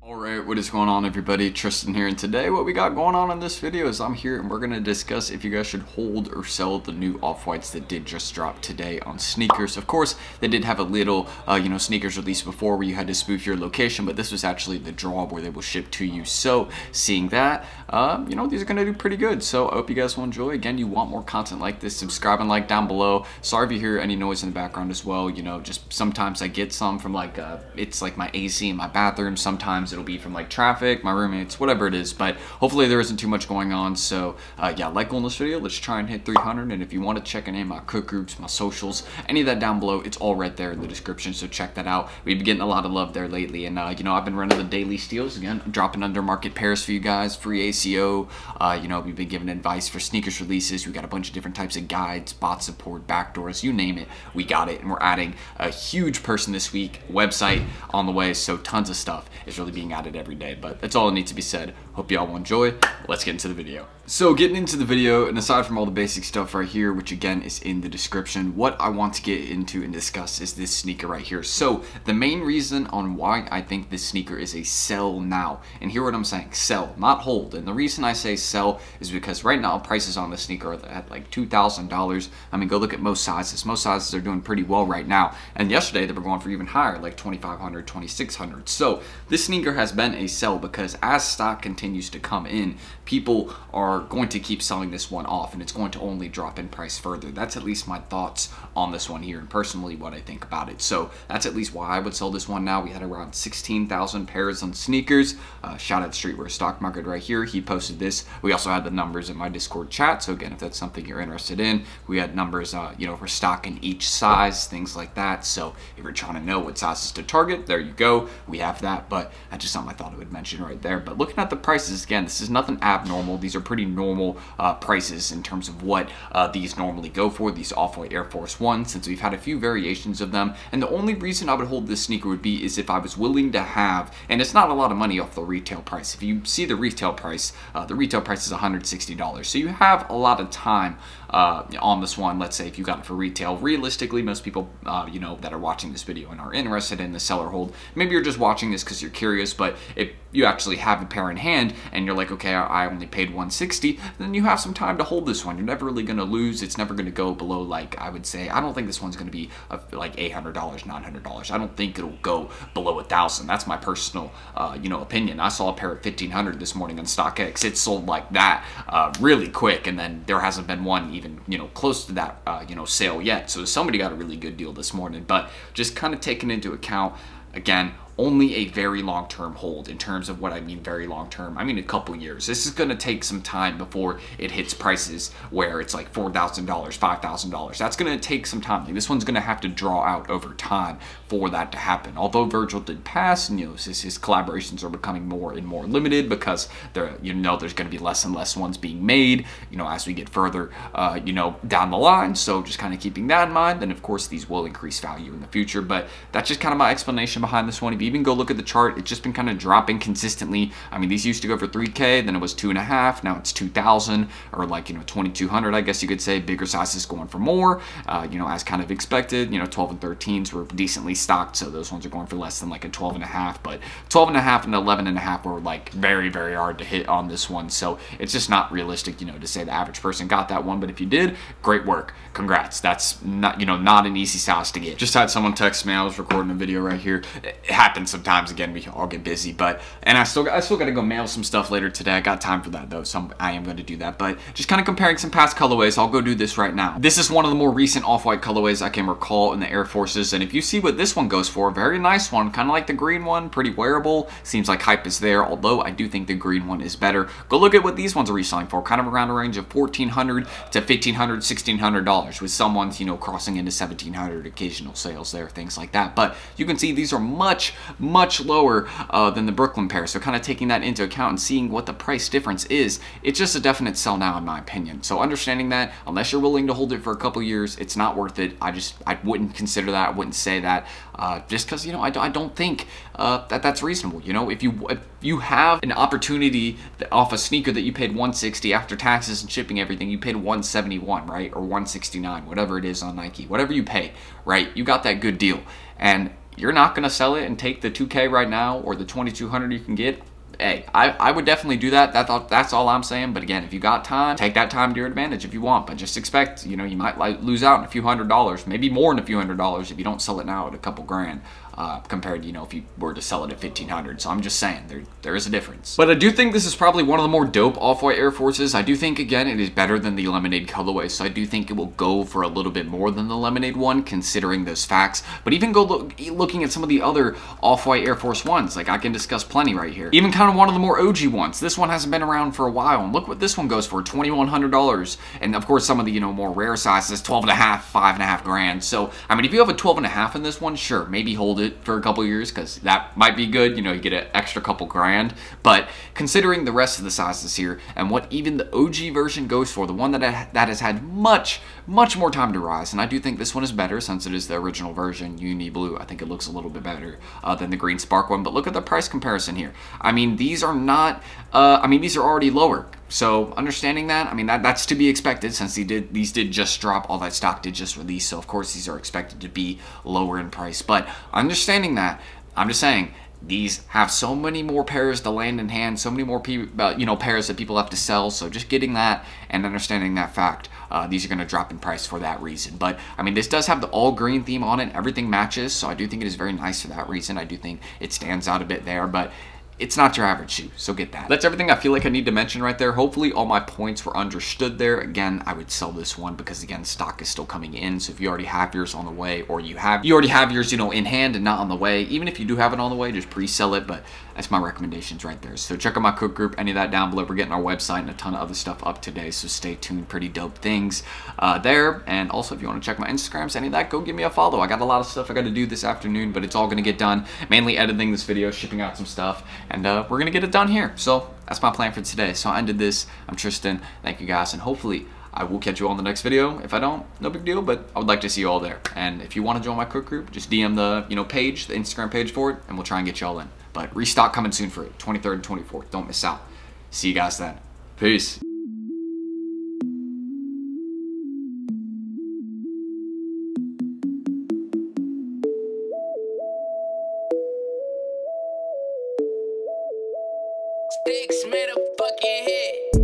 Alright, what is going on everybody? Tristan here, and today what we got going on in this video is I'm here and we're going to discuss if you guys should hold or sell the new off-whites that did just drop today on sneakers. Of course, they did have a little, sneakers release before where you had to spoof your location, but this was actually the draw where they will ship to you. So, seeing that, these are going to do pretty good. So, I hope you guys will enjoy. Again, you want more content like this, subscribe and like down below. Sorry if you hear any noise in the background as well. Just sometimes I get some from it's like my AC in my bathroom. Sometimes it'll be from like traffic, my roommates, whatever it is, but hopefully there isn't too much going on. So yeah, like on this video, let's try and hit 300. And if you want to check any of my cook groups, my socials, any of that down below, it's all right there in the description, so check that out. We've been getting a lot of love there lately, and I've been running the daily steals again, dropping under market pairs for you guys, free ACO. We've been giving advice for sneakers releases. We got a bunch of different types of guides, bot support, backdoors, you name it, we got it. And we're adding a huge person this week, website on the way, so tons of stuff is really being added every day. But that's all that needs to be said. Hope y'all will enjoy. Let's get into the video. So getting into the video, and aside from all the basic stuff right here, which again is in the description, what I want to get into and discuss is this sneaker right here. So the main reason on why I think this sneaker is a sell now, and hear what I'm saying, sell, not hold. And the reason I say sell is because right now prices on the sneaker are at like $2,000. I mean, go look at most sizes. Most sizes are doing pretty well right now. And yesterday they were going for even higher, like $2,500, $2,600. So this sneaker has been a sell because as stock continues to come in, people are going to keep selling this one off, and it's going to only drop in price further. That's at least my thoughts on this one here, and personally what I think about it. So that's at least why I would sell this one now. We had around 16,000 pairs on sneakers. Shout out Streetwear Stock Market right here. He posted this. We also had the numbers in my Discord chat. So again, if that's something you're interested in, we had numbers, for stock in each size, things like that. So if you're trying to know what sizes to target, there you go. We have that, but that's just something I thought I would mention right there. But looking at the prices again, this is nothing abnormal. These are pretty normal prices in terms of what these normally go for, these Off-White Air Force Ones, since we've had a few variations of them. And the only reason I would hold this sneaker would be is if I was willing to have, and it's not a lot of money off the retail price. If you see the retail price is $160. So you have a lot of time on this one. Let's say if you got it for retail, realistically, most people, that are watching this video and are interested in the seller hold, maybe you're just watching this because you're curious, but if you actually have a pair in hand and you're like, okay, I only paid $160, then you have some time to hold this one. You're never really going to lose. It's never going to go below, like, I would say, I don't think this one's going to be like $800, $900. I don't think it'll go below $1,000. That's my personal, opinion. I saw a pair at $1,500 this morning on StockX. It sold like that really quick, and then there hasn't been one even, close to that, sale yet. So somebody got a really good deal this morning. But just kind of taking into account, again, only a very long-term hold. In terms of what I mean very long-term, I mean a couple years. This is going to take some time before it hits prices where it's like $4,000, $5,000. That's going to take some time. Like, this one's going to have to draw out over time for that to happen. Although Virgil did pass, and his collaborations are becoming more and more limited because there's going to be less and less ones being made, as we get further, down the line. So just kind of keeping that in mind. Then of course these will increase value in the future. But that's just kind of my explanation behind this one. If you even go look at the chart, it's just been kind of dropping consistently. I mean, these used to go for 3K, then it was 2.5, now it's 2,000, or like 2,200, I guess you could say. Bigger sizes going for more, as kind of expected. 12 and 13s were decently stocked, so those ones are going for less than like a 12.5, but 12.5 and 11.5 were like very, very hard to hit on this one. So it's just not realistic, to say the average person got that one. But if you did, great work, congrats. That's not, not an easy size to get. Just had someone text me. I was recording a video right here. It happens sometimes. Again, we all get busy, and I still got to go mail some stuff later today. I got time for that though, so I am going to do that. But just kind of comparing some past colorways, I'll go do this right now. This is one of the more recent off-white colorways I can recall in the Air Forces, and if you see what this one goes for, very nice one, kind of like the green one, pretty wearable. Seems like hype is there, although I do think the green one is better. Go look at what these ones are reselling for, kind of around a range of $1,400 to $1,500, $1,600, with some ones, crossing into $1,700, occasional sales there, things like that. But you can see these are much lower than the Brooklyn pair. So kind of taking that into account and seeing what the price difference is, it's just a definite sell now in my opinion. So understanding that, unless you're willing to hold it for a couple years, it's not worth it. I wouldn't consider that. I wouldn't say that just because, I don't think that's reasonable. If you have an opportunity off a sneaker that you paid $160 after taxes and shipping everything, you paid $171, right? Or $169, whatever it is on Nike, whatever you pay, right? You got that good deal. And you're not going to sell it and take the 2K right now or the 2200 you can get, hey, I would definitely do that. That's all I'm saying. But again, if you got time, take that time to your advantage if you want. But just expect, you know, you might lose out on a few $100s, maybe more than a few $100s if you don't sell it now at a couple grand. Compared to, you know, if you were to sell it at 1500. So I'm just saying there is a difference. But I do think this is probably one of the more dope off-white Air Forces. I do think, again, it is better than the lemonade colorway, so I do think it will go for a little bit more than the lemonade one, considering those facts. But even looking at some of the other off-white Air Force Ones, like I can discuss plenty right here. Even kind of one of the more OG ones. This one hasn't been around for a while, and look what this one goes for, $2,100. And of course, some of the, you know, more rare sizes, 12.5, 5.5 grand. So I mean, if you have a 12.5 in this one, sure, maybe hold it for a couple years, because that might be good. You know, you get an extra couple grand. But considering the rest of the sizes here and what even the OG version goes for, the one that has had much more time to rise, and I do think this one is better since it is the original version, Uni Blue. I think it looks a little bit better than the Green Spark one. But look at the price comparison here. I mean, these are not. I mean, these are already lower. So understanding that, I mean, that's to be expected since these did just drop, all that stock did just release. So of course these are expected to be lower in price. But understanding that, I'm just saying these have so many more pairs to land in hand, so many more you know, pairs that people have to sell. So just getting that and understanding that fact, these are going to drop in price for that reason. But I mean, this does have the all green theme on it. Everything matches, so I do think it is very nice for that reason. I do think it stands out a bit there, but it's not your average shoe, so get that. That's everything I feel like I need to mention right there. Hopefully all my points were understood there. Again, I would sell this one because, again, stock is still coming in. So if you already have yours on the way, or you already have yours, you know, in hand and not on the way, even if you do have it on the way, just pre-sell it. But that's my recommendations right there. So check out my cook group, any of that down below. We're getting our website and a ton of other stuff up today, so stay tuned. Pretty dope things there. And also, if you want to check my Instagrams, any of that, go give me a follow. I got a lot of stuff I got to do this afternoon, but it's all going to get done. Mainly editing this video, shipping out some stuff, and we're going to get it done here. So that's my plan for today. So I ended this. I'm Tristan. Thank you guys, and hopefully I will catch you all in the next video. If I don't, no big deal, but I would like to see you all there. And if you want to join my cook group, just DM the, you know, page, the Instagram page for it, and we'll try and get you all in. But restock coming soon for it, 23rd and 24th. Don't miss out. See you guys then. Peace. Sticks made a fucking hit.